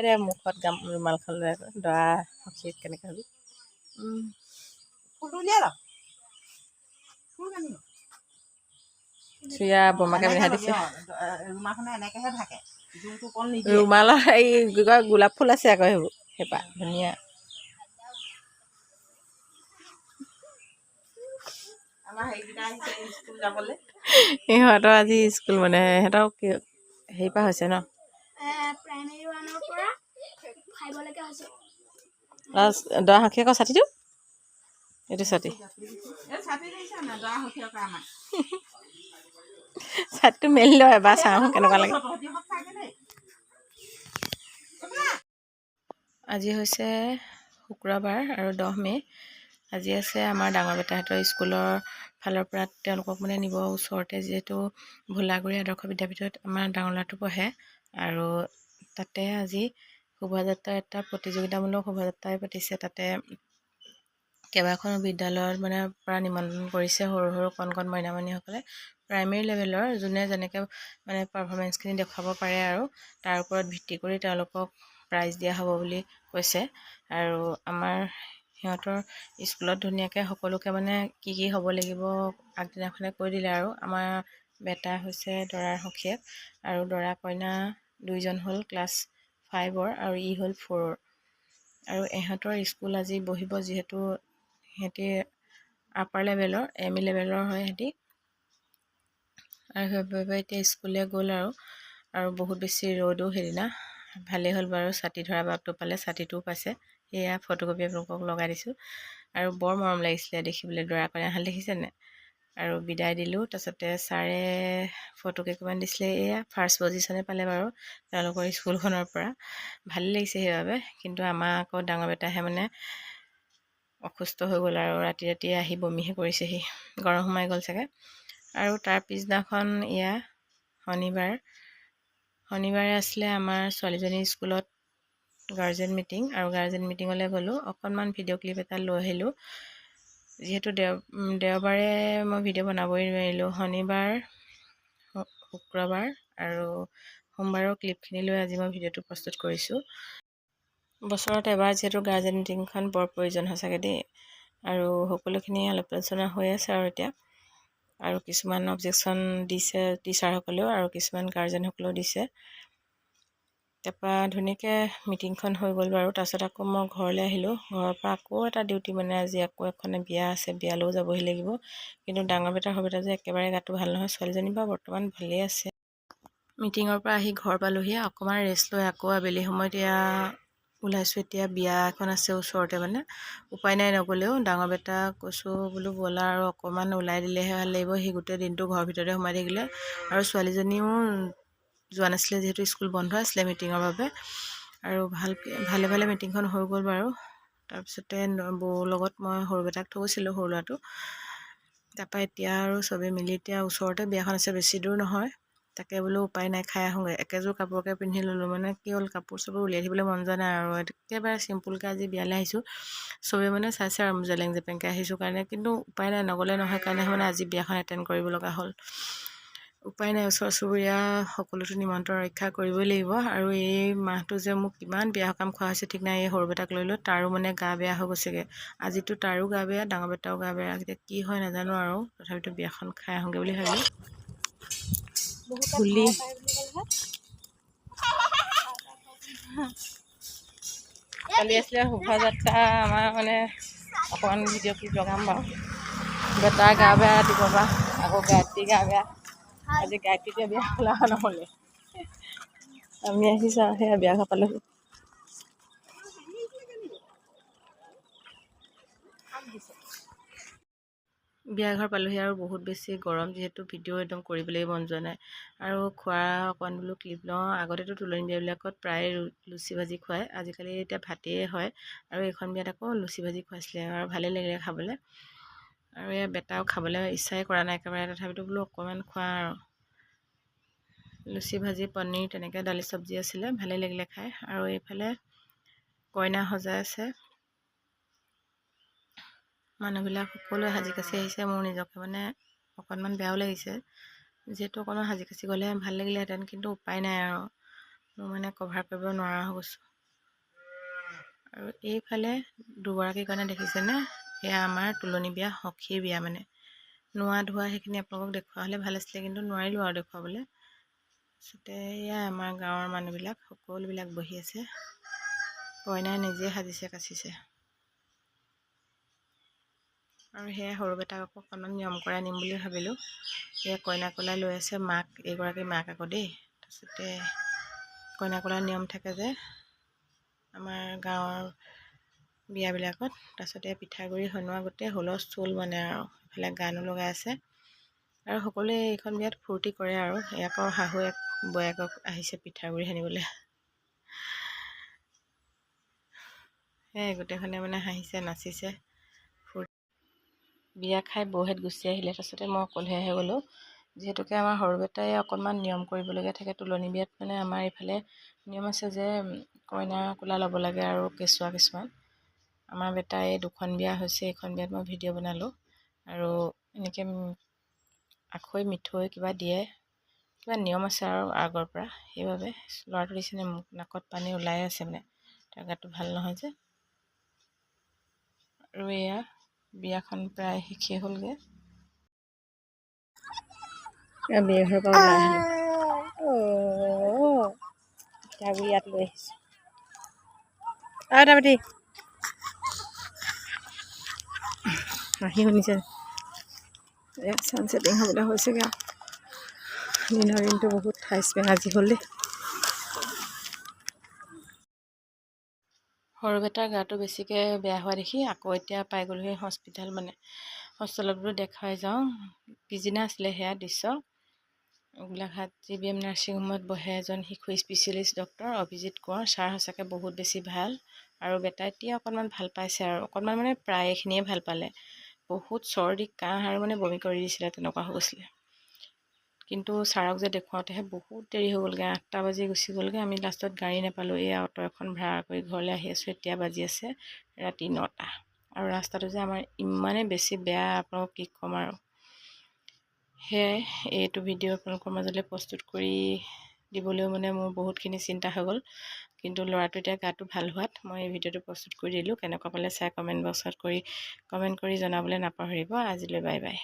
দে মুখত ৰুমালখন লৈ দৰা সখীক কেনেকৈ হ'বি চুৰিয়া বমাকে পিন্ধাই দিছে ৰুমালৰ এই কি কয় গোলাপ ফুল আছে আকৌ সেইবোৰ সেইপা ধুনীয়া ইহঁতৰ আজি স্কুল মানে সিহঁতৰ হেৰি পৰা হৈছে ন দৰা সখী আকৌ ছাতিটো এইটো ছাতি ছাতিটো মেলি লয় এবাৰ চাওঁ কেনেকুৱা লাগে আজি হৈছে শুক্ৰবাৰ আৰু 10 মে আজি আছে আমাৰ ডাঙৰ বেটাহঁতৰ স্কুলৰ ফালৰ পৰা তেওঁলোকক মানে নিব ওচৰতে যিহেতু ভোলাগুৰি আদৰ্শ বিদ্যাপীঠত আমাৰ ডাঙৰ ল'ৰাটো পঢ়ে আৰু তাতে আজি শোভাযাত্ৰা এটা প্ৰতিযোগিতামূলক শোভাযাত্ৰাই পাতিছে তাতে কেইবাখনো বিদ্যালয়ত মানে পৰা নিমন্ত্ৰণ কৰিছে সৰু সৰু কণ কণ মইনামণিসকলে প্ৰাইমেৰী লেভেলৰ যোনে যেনেকৈ মানে পাৰফৰ্মেঞ্চখিনি দেখুৱাব পাৰে আৰু তাৰ ওপৰত ভিত্তি কৰি তেওঁলোকক প্ৰাইজ দিয়া হ'ব বুলি কৈছে আৰু আমাৰ সিহঁতৰ স্কুলত ধুনীয়াকৈ সকলোকে মানে কি হ'ব লাগিব আগদিনাখনে কৈ দিলে আৰু আমাৰ বেটা হৈছে দৰাৰ সখীয়েক আৰু দৰা কইনা দুইজন হ'ল ক্লাছ 5ৰ আৰু ই হ'ল 4ৰ আৰু ইহঁতৰ স্কুল আজি বহিব যিহেতু সিহঁতি আপাৰ লেভেলৰ ME লেভেলৰ হয় সিহঁতি আৰু সেইবাবে এতিয়া স্কুলে গ'ল আৰু বহুত বেছি ৰ'দো সেইদিনা ভালেই হ'ল বাৰু ছাতি ধৰা বাপটো পালে ছাতিটোও পাইছে সেয়া ফটোকপি আপোনালোকক লগাই দিছোঁ আৰু বৰ মৰম লাগিছিলে দেখিবলৈ দৰা কইনাহাল দেখিছেনে আৰু বিদায় দিলোঁ তাৰপিছতে ছাৰে ফটো কেইকমান দিছিলে এয়া ফাৰ্ষ্ট পজিশ্যনে পালে বাৰু তেওঁলোকৰ স্কুলখনৰ পৰা ভালেই লাগিছে সেইবাবে কিন্তু আমাৰ আকৌ ডাঙৰ বেটাহে মানে অসুস্থ হৈ গ'ল আৰু ৰাতি আহি বমিহে কৰিছেহি গৰম সোমাই গ'ল চাগে আৰু তাৰ পিছদিনাখন এয়া শনিবাৰে আছিলে আমাৰ ছোৱালীজনীৰ স্কুলত গাৰ্জেন মিটিং আৰু গাৰ্জেন মিটিঙলৈ গ'লোঁ অকণমান ভিডিঅ' ক্লিপ এটা লৈ আহিলোঁ যিহেতু দেওবাৰে মই ভিডিঅ' বনাবই নোৱাৰিলোঁ শনিবাৰ শুক্ৰবাৰ আৰু সোমবাৰৰ ক্লিপখিনি লৈ আজি মই ভিডিঅ'টো প্ৰস্তুত কৰিছোঁ বছৰত এবাৰ যিহেতু গাৰ্জেন মিটিংখন বৰ প্ৰয়োজন সঁচাকৈ দেই আৰু সকলোখিনি আলোচনা হৈ আছে আৰু এতিয়া আৰু কিছুমান অবজেকশ্যন দিছে টিচাৰসকলেও আৰু কিছুমান গাৰ্জেনসকলেও দিছে তাৰপৰা ধুনীয়াকৈ মিটিংখন হৈ গ'ল বাৰু তাৰপিছত আকৌ মই ঘৰলৈ আহিলোঁ ঘৰৰ পৰা আকৌ এটা ডিউটি মানে আজি আকৌ এখনে বিয়া আছে বিয়ালৈও যাবহি লাগিব কিন্তু ডাঙৰ বেটা সৰু বেটা যে একেবাৰে গাটো ভাল নহয় ছোৱালীজনী বাৰু বৰ্তমান ভালেই আছে মিটিঙৰ পৰা আহি ঘৰ পালোহি অকণমান ৰেষ্ট লৈ আকৌ আবেলি সময়ত এয়া ওলাইছোঁ এতিয়া বিয়া এখন আছে ওচৰতে মানে উপায় নাই নগ'লেও ডাঙৰ বেটা কৈছোঁ বোলো ব'লা আৰু অকণমান ওলাই দিলেহে ভাল লাগিব সি গোটেই দিনটো ঘৰৰ ভিতৰতে সোমাই থাকিলে আৰু ছোৱালীজনীও যোৱা নাছিলে যিহেতু স্কুল বন্ধ আছিলে মিটিঙৰ বাবে আৰু ভালে মিটিংখন হৈ গ'ল বাৰু তাৰপিছতে বৌৰ লগত মই সৰু বেটাক থৈছিলোঁ সৰু ল'ৰাটো তাৰপৰা এতিয়া আৰু চবেই মিলি এতিয়া ওচৰতে বিয়াখন আছে বেছি দূৰ নহয় তাকে বোলো উপায় নাই খাই আহোঁগৈ একেযোৰ কাপোৰকে পিন্ধি ল'লোঁ মানে কি হ'ল কাপোৰ চাপোৰ উলিয়াই থাকিবলৈ মন যোৱা নাই আৰু একেবাৰে চিম্পুলকৈ আজি বিয়ালৈ আহিছোঁ চবেই মানে চাইছে আৰু জেলেং জেপেংকৈ আহিছোঁ কাৰণে কিন্তু উপায় নাই নগ'লে নহয় কাৰণে মানে আজি বিয়াখন এটেণ্ড কৰিব লগা হ'ল উপায় নাই ওচৰ চুবুৰীয়া সকলোতো নিমন্ত্ৰণ ৰক্ষা কৰিবই লাগিব আৰু এই মাহটো যে মোক কিমান বিয়া সকাম খোৱা হৈছে ঠিক নাই এই সৰু বেটাক লৈ তাৰো মানে গা বেয়া হৈ গৈছেগৈ আজিতো তাৰো গা বেয়া ডাঙৰ বেটাও গা বেয়া এতিয়া কি হয় নাজানো আৰু তথাপিতো বিয়াখন খাই আহোঁগৈ বুলি ভাবিলোঁ ফুলি চলি আছিলে শোভাযাত্ৰা আমাৰ মানে অকণমান ভিডিঅ' ক্লিপ লগাম বাৰু বেটাৰ গা বেয়া ৰাতিপুৱাৰ পৰা আকৌ গায়ত্ৰী গা বেয়া আজি গায়ত্ৰীতে বিয়া খোলা নহ'লে আমি আহিছোঁ আৰু সেয়া বিয়া ঘৰ পালোহি বিয়া ঘৰ পালোহি আৰু বহুত বেছি গৰম যিহেতু ভিডিঅ' একদম কৰিবলৈ মন যোৱা নাই আৰু খোৱা অকণমান বোলো ক্লিপ লওঁ আগতেতো তুলনি বিয়াবিলাকত প্ৰায় লুচি ভাজি খুৱায় আজিকালি এতিয়া ভাতেই হয় আৰু এইখন বিয়াত আকৌ লুচি ভাজি খুৱাইছিলে আৰু ভালেই লাগিলে খাবলৈ আৰু এই বেটাও খাবলৈ ইচ্ছাই কৰা নাই একেবাৰে তথাপিতো বোলো অকণমান খোৱা আৰু লুচি ভাজি পনীৰ তেনেকৈ দালি চব্জি আছিলে ভালেই লাগিলে খাই আৰু এইফালে কইনা সজাই আছে মানুহবিলাক সকলোৱে সাজি কাচি আহিছে মোৰ নিজকে মানে অকণমান বেয়াও লাগিছে যিহেতু অকণমান সাজি কাচি গ'লে ভাল লাগিলেহেঁতেন কিন্তু উপায় নাই আৰু মোৰ মানে কভাৰ কৰিব নোৱাৰা হৈ গৈছোঁ। আৰু এইফালে দুগৰাকীৰ কাৰণে দেখিছেনে, এয়া আমাৰ তুলনি বিয়া, সখীৰ বিয়া মানে। নোৱা ধোৱা সেইখিনি আপোনালোকক দেখুওৱা হ'লে ভাল আছিলে, কিন্তু নোৱাৰিলোঁ আৰু দেখুৱাবলৈ। তাৰপিছতে এয়া আমাৰ গাঁৱৰ মানুহবিলাক সকলোবিলাক বহি আছে। কইনাই নিজে সাজিছে কাচিছে। আৰু সেয়া সৰু বেটাক অকণমান নিয়ম কৰাই নিম বুলি ভাবিলোঁ। সেয়া কইনা কোলাই লৈ আছে, মাক, এইগৰাকী মাক আকৌ দেই। তাৰপিছতে কইনা কোলাৰ নিয়ম থাকে যে আমাৰ গাঁৱৰ বিয়াবিলাকত। তাৰপিছতে পিঠাগুড়ি সনোৱা গোটেই হুলস্থুল মানে, আৰু এইফালে গানো লগাই আছে। আৰু সকলোৱে এইখন বিয়াত ফূৰ্তি কৰে আৰু। আকৌ শাহুৱেক বৌয়েকক আহিছে পিঠাগুড়ি সানিবলৈ। সেয়াই গোটেইখনে মানে হাঁহিছে, নাচিছে, বিয়া খাই বৌহেত গুচি আহিলে। তাৰপিছতে মই অকলশৰীয়া হৈ গ'লোঁ। যিহেতুকে আমাৰ সৰু বেটাই অকণমান নিয়ম কৰিবলগীয়া থাকে। তুলনি বিয়াত মানে আমাৰ এইফালে নিয়ম আছে যে কইনা কোলা ল'ব লাগে আৰু কেঁচুৱা কিছুমান। আমাৰ বেটাই দুখন বিয়া হৈছে, এইখন বিয়াত মই ভিডিঅ' বনালোঁ। আৰু এনেকৈ আখৈ মিঠৈ কিবা দিয়ে, কিবা নিয়ম আছে আৰু আগৰ পৰা। সেইবাবে ল'ৰাটো দিছেনে মোক নাকত পানী ওলাই আছে মানে, তাৰ গাটো ভাল নহয় যে। আৰু এয়া বিয়াখন প্ৰায় শেষেই হ'লগৈ। বিয়া ঘৰৰ পৰা ওলাই আহিলোঁ। পিঠাগুড়ি ইয়াত লৈ আহিছোঁ। তাৰপাতি হাঁহি শুনিছে। এয়া ছানছেটিং হ'বলৈ হৈছেগৈ আৰু। দিনৰ দিনটো বহুত হাইচ বেঙাজি হ'ল দেই। সৰু বেটাৰ গাটো বেছিকৈ বেয়া হোৱা দেখি আকৌ এতিয়া পাই গ'লোহি হস্পিটেল মানে। হস্পিটেলত বোলো দেখুৱাই যাওঁ। পিছদিনা আছিলে সেয়া দৃশ্য। গোলাঘাট GBM নাৰ্ছিং হোমত বহে এজন শিশু specialist doctor Abhijit Konwar sir. সঁচাকৈ বহুত বেছি ভাল। আৰু বেটা এতিয়া অকণমান ভাল পাইছে, আৰু অকণমান মানে প্ৰায়খিনিয়ে ভাল পালে। বহুত চৰ্দি কাহ আৰু মানে বমি কৰি দিছিলে, তেনেকুৱা হৈ গৈছিলে। কিন্তু ছাৰক যে দেখুৱাওঁতেহে বহুত দেৰি হৈ গ'লগৈ, 8টা বাজি গুচি গ'লগৈ। আমি লাষ্টত গাড়ী নাপালোঁ। এই অটো এখন ভাড়া কৰি ঘৰলৈ আহি আছোঁ। এতিয়া বাজি আছে ৰাতি 9টা। আৰু ৰাস্তাটো যে আমাৰ ইমানেই বেছি বেয়া, আপোনালোকক কি ক'ম আৰু। সেয়াই এইটো ভিডিঅ' আপোনালোকৰ মাজলৈ প্ৰস্তুত কৰি দিবলৈও মানে মোৰ বহুতখিনি চিন্তা হৈ গ'ল। কিন্তু ল'ৰাটো এতিয়া গাটো ভাল হোৱাত মই এই ভিডিঅ'টো প্ৰস্তুত কৰি দিলোঁ। কেনেকুৱা পালে চাই কমেণ্ট বক্সত কমেণ্ট কৰি জনাবলৈ নাপাহৰিব। আজিলৈ বাই বাই।